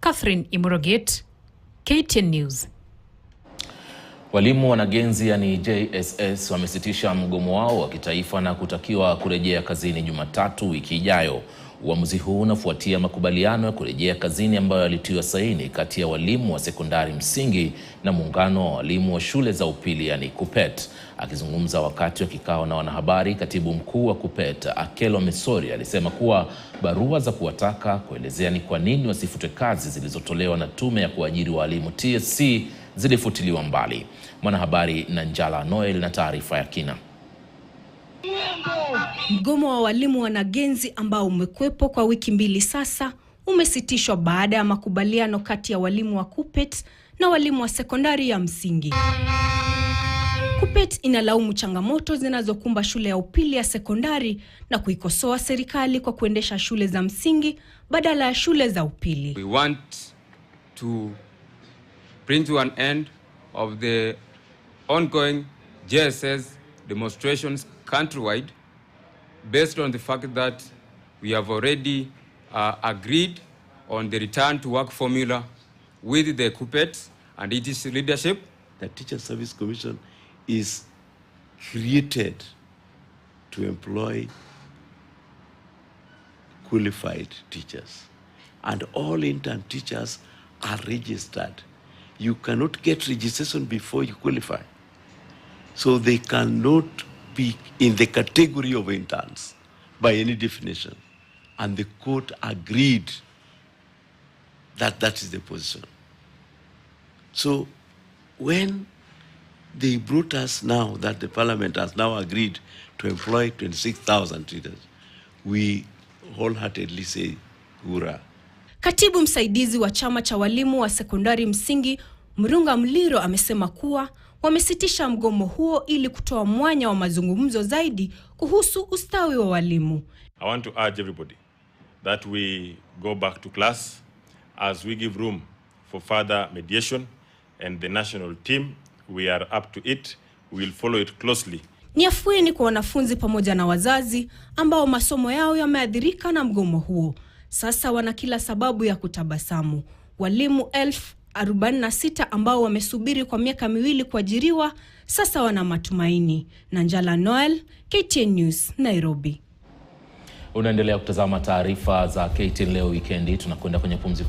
Catherine Imoroget, KTN News. Walimu wanagenzi yani JSS wamesitisha mgomo wao wa kitaifa na kutakiwa kurejea kazini Jumatatu wiki ijayo. Uamuzi huu unafuatia makubaliano ya kurejea kazini ambayo yalitiwa saini kati ya walimu wa sekondari msingi na muungano wa walimu wa shule za upili yani KUPPET. Akizungumza wakati wa kikao na wanahabari, katibu mkuu wa KUPPET Akelo Mesori alisema kuwa barua za kuwataka kuelezea ni kwa nini wasifutwe kazi zilizotolewa na tume ya kuajiri walimu TSC zilifutiliwa mbali. Mwanahabari Nanjala Noel na taarifa ya kina. Mgomo wa walimu wanagenzi ambao umekwepo kwa wiki mbili sasa umesitishwa baada ya makubaliano kati ya walimu wa KUPPET na walimu wa sekondari ya msingi. KUPPET inalaumu changamoto zinazokumba shule ya upili ya sekondari na kuikosoa serikali kwa kuendesha shule za msingi badala ya shule za upili. We want to bring to an end of the ongoing JSS demonstrations countrywide based on the fact that we have already agreed on the return to work formula with the KUPPET and its leadership. The Teacher Service Commission is created to employ qualified teachers, and all intern teachers are registered. You cannot get registration before you qualify. So they cannot be in the category of interns by any definition. And the court agreed that that is the position. So when they brought us now that the parliament has now agreed to employ 26,000 teachers, we wholeheartedly say, hurrah. Katibu msaidizi wa chama cha walimu wa sekondari msingi Murunga Mliro amesema kuwa wamesitisha mgomo huo ili kutoa mwanya wa mazungumzo zaidi kuhusu ustawi wa walimu. I want to urge everybody that we go back to class as we give room for further mediation, and the national team, we are up to it. We will follow it closely. Ni afueni kwa wanafunzi pamoja na wazazi ambao masomo yao yameathirika na mgomo huo. Sasa wana kila sababu ya kutabasamu. Walimu 46,000 ambao wamesubiri kwa miaka miwili kuajiriwa sasa wana matumaini. Nanjala Noel, KTN News, Nairobi. Unaendelea kutazama taarifa za KTN leo weekendi. Tunakwenda kwenye pumziko.